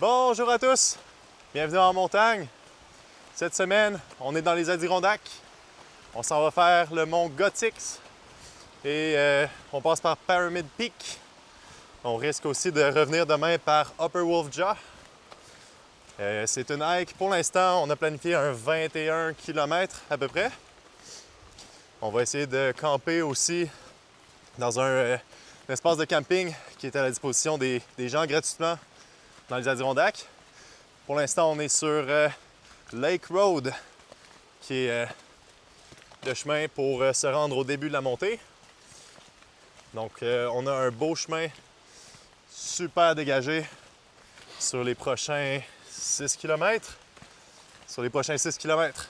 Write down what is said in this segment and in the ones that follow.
Bonjour à tous, bienvenue en montagne. Cette semaine, on est dans les Adirondacks. On s'en va faire le mont Gothics et on passe par Pyramid Peak. On risque aussi de revenir demain par Upper Wolf Jaw. C'est une hike, pour l'instant, on a planifié un 21 km à peu près. On va essayer de camper aussi dans un espace de camping qui est à la disposition des gens gratuitement dans les Adirondacks. Pour l'instant, on est sur Lake Road, qui est le chemin pour se rendre au début de la montée. Donc, on a un beau chemin super dégagé sur les prochains 6 km. Sur les prochains 6 km.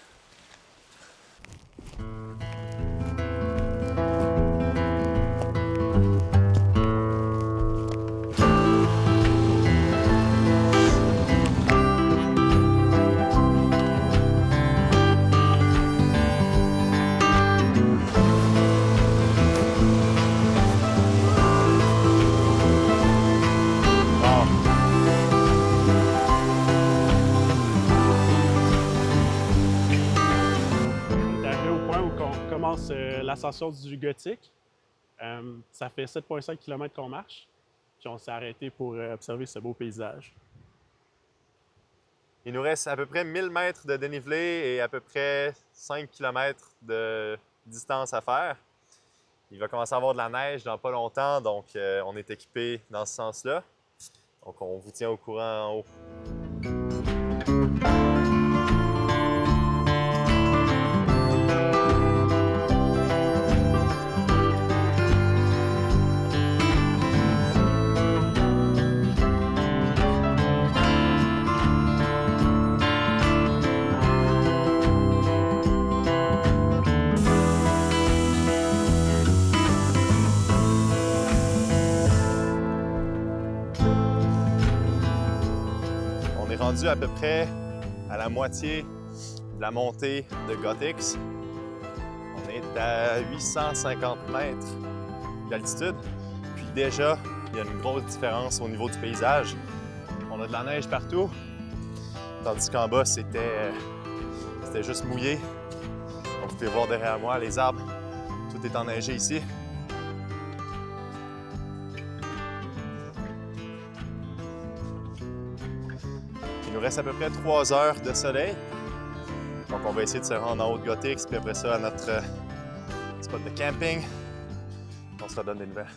L'ascension du Gothique. Ça fait 7,5 km qu'on marche. Puis on s'est arrêté pour observer ce beau paysage. Il nous reste à peu près 1000 mètres de dénivelé et à peu près 5 km de distance à faire. Il va commencer à avoir de la neige dans pas longtemps, donc on est équipé dans ce sens-là. Donc on vous tient au courant en haut. Rendu à peu près à la moitié de la montée de Gothics. On est à 850 mètres d'altitude. Puis déjà, il y a une grosse différence au niveau du paysage. On a de la neige partout, tandis qu'en bas, c'était juste mouillé. Donc, vous pouvez voir derrière moi les arbres. Tout est enneigé ici. Il nous reste à peu près 3 heures de soleil. Donc on va essayer de se rendre en haut de Gothics, puis après ça à notre spot de camping. On se redonne des nouvelles.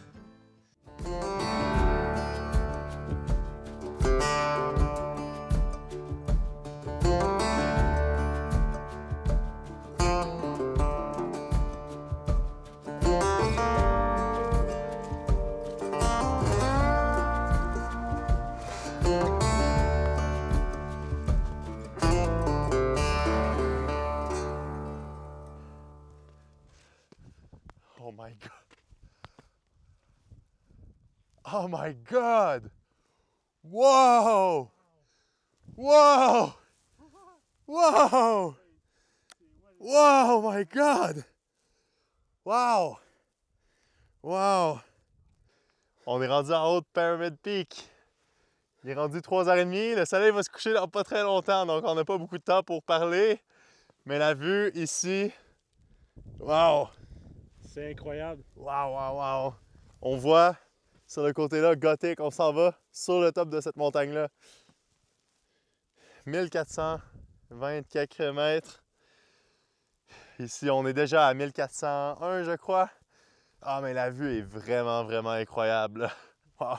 Oh my God! Oh my God! Wow! Wow! Wow! Wow! My God! Wow! Wow! On est rendu en haut de Pyramid Peak. Il est rendu 3h30. Le soleil va se coucher dans pas très longtemps, donc on n'a pas beaucoup de temps pour parler. Mais la vue ici, wow! C'est incroyable. Wow, wow, wow! On voit sur le côté-là, Gothic, on s'en va sur le top de cette montagne-là. 1420 quelques mètres. Ici, on est déjà à 1401, je crois. Ah, mais la vue est vraiment, vraiment incroyable. Wow!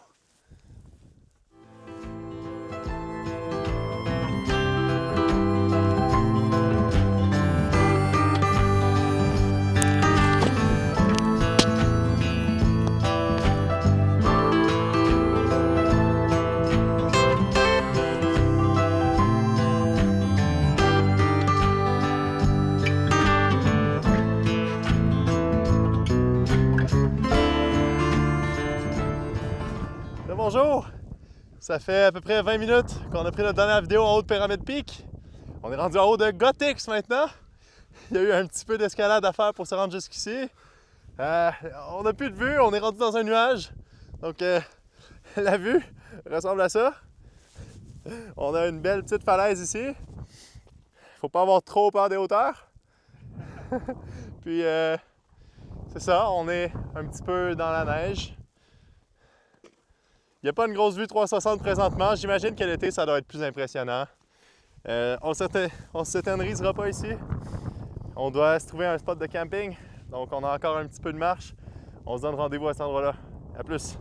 Bonjour! Ça fait à peu près 20 minutes qu'on a pris notre dernière vidéo en haut de Pyramid Peak. On est rendu en haut de Gothics maintenant. Il y a eu un petit peu d'escalade à faire pour se rendre jusqu'ici. On n'a plus de vue, on est rendu dans un nuage. Donc la vue ressemble à ça. On a une belle petite falaise ici. Faut pas avoir trop peur des hauteurs. Puis c'est ça, on est un petit peu dans la neige. Il n'y a pas une grosse vue 360 présentement. J'imagine que l'été, ça doit être plus impressionnant. On ne s'éternisera pas ici. On doit se trouver un spot de camping. Donc on a encore un petit peu de marche. On se donne rendez-vous à cet endroit-là. À plus!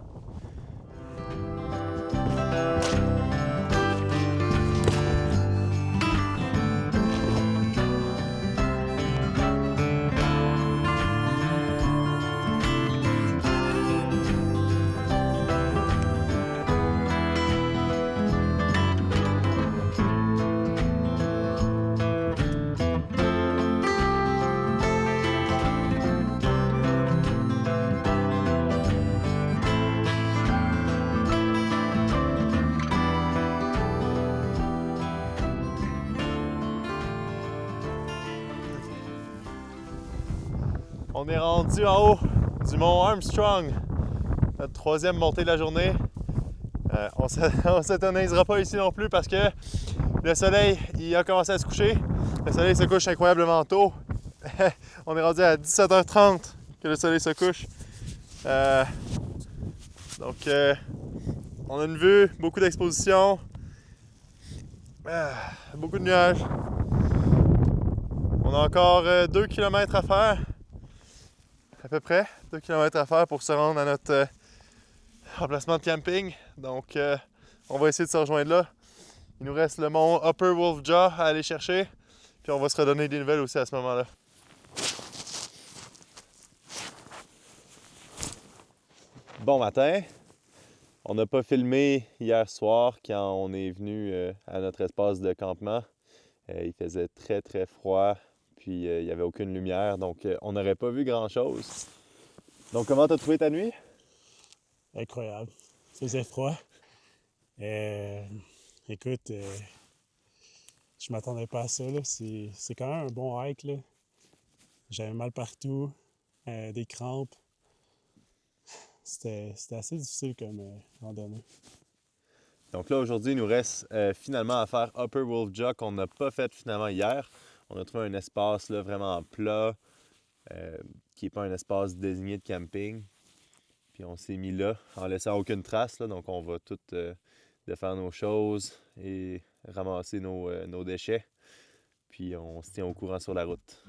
On est rendu en haut du mont Armstrong, notre troisième montée de la journée. On ne s'éternisera pas ici non plus parce que le soleil il a commencé à se coucher. Le soleil se couche incroyablement tôt. On est rendu à 17h30 que le soleil se couche. Donc on a une vue, beaucoup d'exposition, beaucoup de nuages. On a encore 2 km à faire. À peu près 2 km à faire pour se rendre à notre emplacement de camping. Donc on va essayer de se rejoindre là. Il nous reste le mont Upper Wolf Jaw à aller chercher. Puis on va se redonner des nouvelles aussi à ce moment-là. Bon matin. On n'a pas filmé hier soir quand on est venu à notre espace de campement. Il faisait très très froid. Puis il n'y avait aucune lumière, donc on n'aurait pas vu grand-chose. Donc comment t'as trouvé ta nuit? Incroyable. Il faisait froid. Écoute, je m'attendais pas à ça. Là. C'est quand même un bon hike. Là. J'avais mal partout, des crampes. C'était assez difficile comme randonnée. Donc là, aujourd'hui, il nous reste finalement à faire Upper Wolf Jaw qu'on n'a pas fait finalement hier. On a trouvé un espace là, vraiment plat, qui n'est pas un espace désigné de camping. Puis on s'est mis là en laissant aucune trace. Là, donc on va tout défaire nos choses et ramasser nos déchets. Puis on se tient au courant sur la route.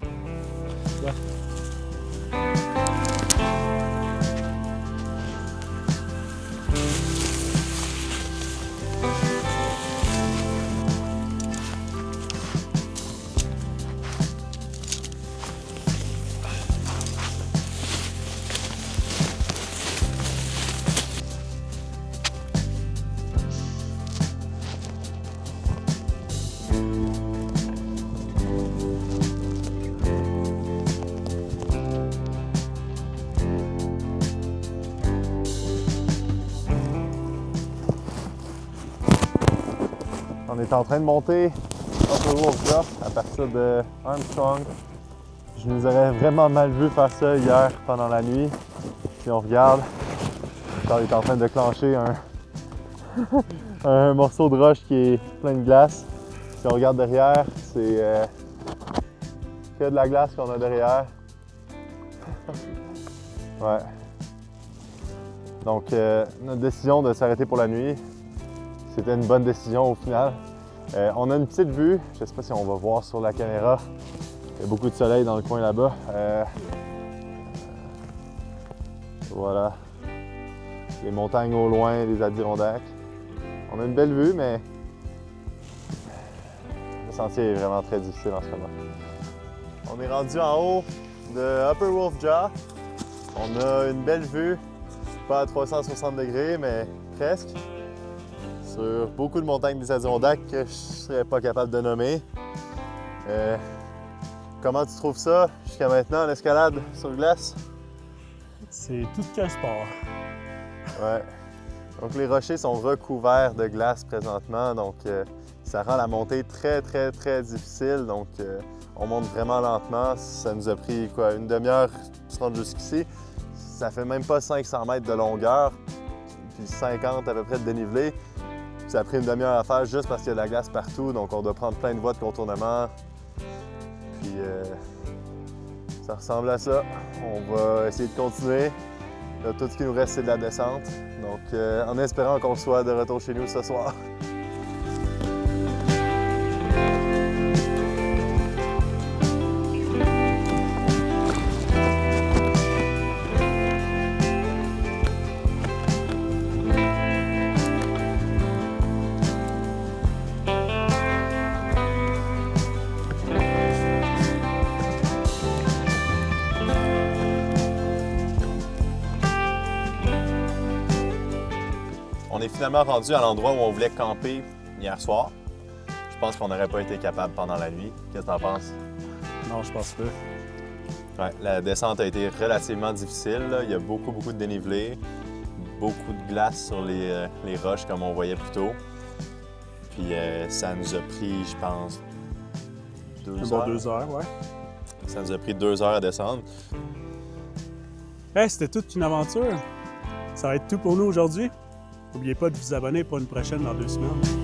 Ouais. On est en train de monter Upper Wolf Jaw à partir de Armstrong. Je nous aurais vraiment mal vu faire ça hier pendant la nuit. Puis on regarde, Charles est en train de clencher un morceau de roche qui est plein de glace. Si on regarde derrière, c'est que de la glace qu'on a derrière. Ouais. Donc notre décision de s'arrêter pour la nuit, c'était une bonne décision au final. On a une petite vue, je ne sais pas si on va voir sur la caméra. Il y a beaucoup de soleil dans le coin là-bas. Voilà. Les montagnes au loin, les Adirondacks. On a une belle vue, mais le sentier est vraiment très difficile en ce moment. On est rendu en haut de Upper Wolf Jaw. On a une belle vue, pas à 360 degrés, mais presque. Sur beaucoup de montagnes des Adirondacks que je ne serais pas capable de nommer. Comment tu trouves ça jusqu'à maintenant, l'escalade sur glace? C'est tout qu'un sport. Ouais. Donc les rochers sont recouverts de glace présentement, donc ça rend la montée très difficile. Donc on monte vraiment lentement. Ça nous a pris quoi, une demi-heure pour se rendre jusqu'ici. Ça fait même pas 500 mètres de longueur, puis 50 à peu près de dénivelé. Ça a pris une demi-heure à faire juste parce qu'il y a de la glace partout, donc on doit prendre plein de voies de contournement. Puis ça ressemble à ça. On va essayer de continuer. Là, tout ce qui nous reste, c'est de la descente. Donc en espérant qu'on soit de retour chez nous ce soir. On est finalement rendu à l'endroit où on voulait camper hier soir. Je pense qu'on n'aurait pas été capable pendant la nuit. Qu'est-ce que t'en penses? Non, je pense pas. Ouais, la descente a été relativement difficile, là. Il y a beaucoup de dénivelé, beaucoup de glace sur les roches comme on voyait plus tôt. Puis ça nous a pris, je pense, 2 heures. 2 heures, ouais. Ça nous a pris 2 heures à descendre. Hey, c'était toute une aventure. Ça va être tout pour nous aujourd'hui. N'oubliez pas de vous abonner pour une prochaine dans 2 semaines.